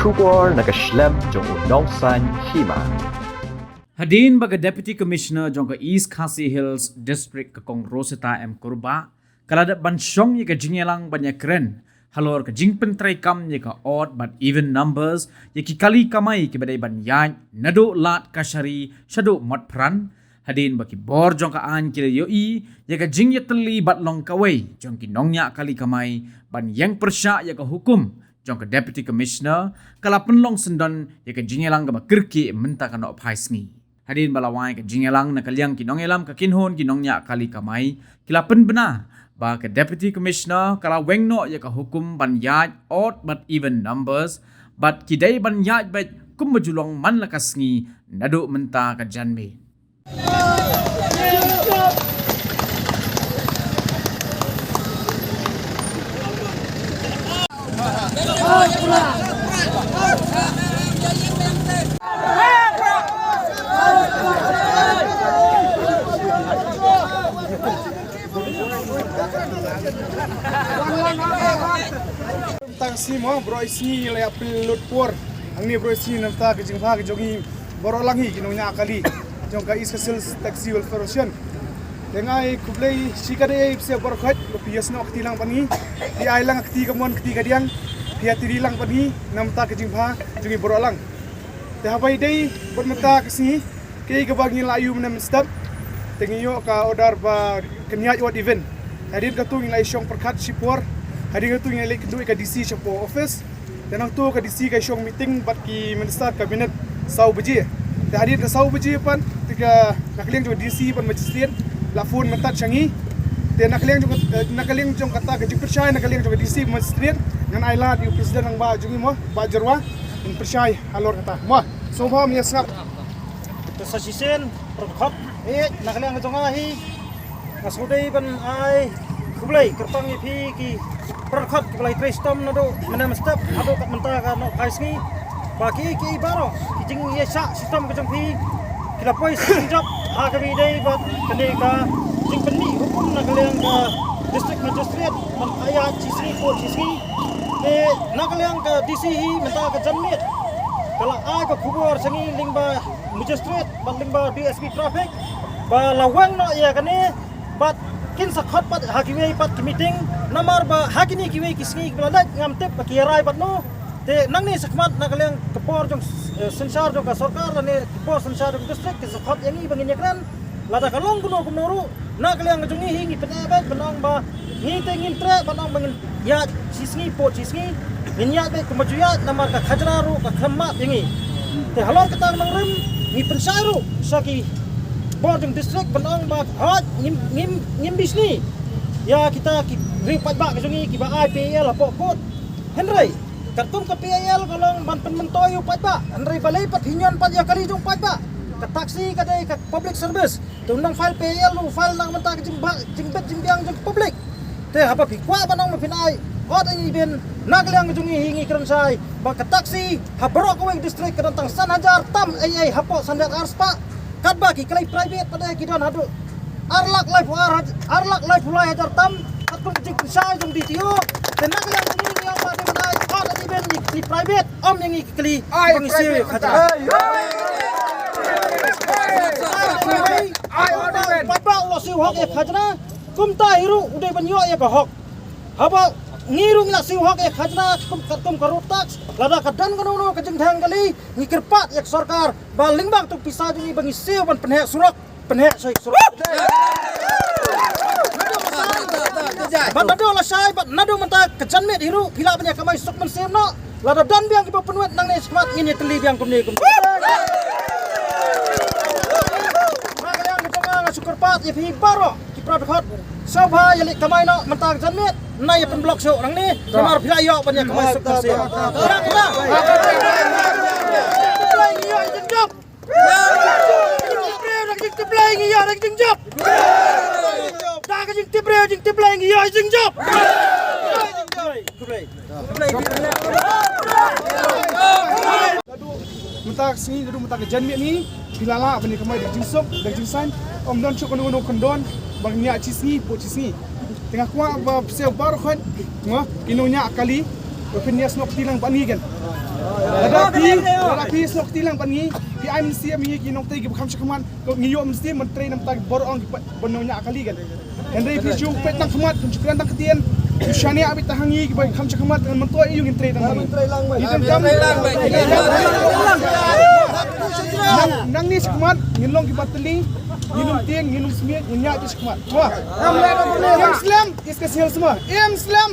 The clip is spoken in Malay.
bersyukur nak Islam jong unongsan hima. Hadin baga Deputy Commissioner jongka East Khasi Hills District ke Kong Rosita M. Kurba, kalada bansyong ye ka jingelang banyak keren, halor ka jingpen tray kam ye ka odd but even numbers, ye ki kali kamai ki badai banyan, nado lat kashari, shado mat pran, hadin baki bor jongka an kila yoi, ye ka jing ye teli bat long kawai, jongki nongnya kali kamai, ban yang persya ye ka hukum, jongka Deputy Commissioner, kala penlong sendan ye ka jingelang ka bakirki menta ka no paisngi. Hadin balawai ke jingelang na kalyang kinong elam ka kinhon kinongnya kali kamai kilapen bena ba ke Deputy Commissioner kala wengno ya ka hukum banyaj odd but even numbers but kidai banyaj bet kum majulong man lakasngi nado menta ka janme. Tang si mo bro isi le apil lut por ang ni bro isi nanta ke jing phag jogi boro langi kinongnya akali jong ka is kesel taxi welfare association dengai kublei sikade se bor khat pias no akti lang pani di ai lang akti kamon akti kadiang pia tiri lang pani namta ke jing phag jogi boro lang te habai dei bot mata ke si ke ke bagi layu menam step tengiyo ka order ba kenya what event hadir katung ilai syong perkat sipor hadir katung ilai kedua ka DC Shapo office dan tu ka DC ka syong meeting bat ki minister kabinet sau beji dan hadir ka sau beji pan tiga nakliang jo DC pan magistrate lafun mentat changi dan nakliang jong kata ka percaya nakliang jo DC magistrate ngan ailat yu presiden ang ba jungi mo ba jarwa in percaya alor kata mo so ba mi sap sa sisen protokol nakliang jong ahi nasudai ban ai kublai kertang ipi ki perkhat kublai tristom nado menam step ado kat menta ka no kaisni baki ki baro kijing ye sa sistem ka jangpi kila poi sinjap ha ka bidai bat kene ka jing penni hukum nakaliang ka district magistrate man aya cisri ko cisri nakaliang ka DC hi menta ka janmit kala ai ka khubor sangi lingba magistrate ban lingba DSP traffic ba lawang no ya kane bat kin sakhat pat hakiwe pat meeting namar ba hakini kiwe kisngi blalat ngamtep pakirai bat no te nangni sakmat nakaliang kepor jong sensar jong ka sarkar ne kepor sensar jong district ke sakhat yangi bangin yakran lada kalong kuno kunuru nakaliang jong ni hingi penabat benang ba ngite ngintre benang bangin ya sisngi po sisngi ninya be kemajuya namar ka khajraru ka khamma yangi te halor ketang mangrem ni pensaru saki Bording district benang ba hot ngim bisni ya kita ripat ba kesungi ki ba IPL apa kot Henry kartun ke PIL kolong ban penmentoy pat ba Henry balai pat hinyon pat ya kali jong pat ba ke taksi ka dai ka public service tunang file PIL lu file nang menta jingbet jingbiang jong public te apa pikwa banang mapinai hot ini ben naglang jungi hingi kerensai ba ke taksi habro ko district kadantang sanhajar tam ai hapo sandar arspa kat bagi kelai private pada kita hadu arlak life mulai hajar tam atung jing sai jung DTO tenak yang ini yang pada menai kat di ben di private om yang ikli pengisi hajar ai order papa lo siu hok e khajna kumta hiru udai banyo e ka hok haba ngirung la siu hok e khajna kum karutak lada kadan kanono kajing thang kali ngikirpat yak sarkar baling bang tu pisa jungi bangi siu ban penhek surak penhek sai surak ban nado la sai ban nado menta kejan met hiru pila banyak kamai sok men semno lada dan biang kiba penuet nang ne smart ngin teli biang kum makaliang ketonga sukarpat ye phi baro ki protokol Sabha yalik kamay no mentang janmet na ya penblok so nang ni namar pila yo banyak kamay sok tersi mentak sini dulu mentak janmet ni pilala banyak kamay dak jinsok dak jinsan om don chuk kono kondon bang nya cisni po cisni tengah kuat ba sel baru kan ngo kinunya akali opinion snok tilang pani kan ada pi snok tilang pani pi ai mesti mi ki nok tegi kham shakaman ko ngiyo mesti menteri nam tag borong ki bononya akali kan Henry pi jung pet nang khamat kun chukran tang ketian Shani abit tahangi ki kham shakamat dengan mentoi yung menteri tang menteri lang nang ni shakamat ngilong ki batli ngilong tiang ngilong smiat nya ki shakamat wah Islam is ka semua Islam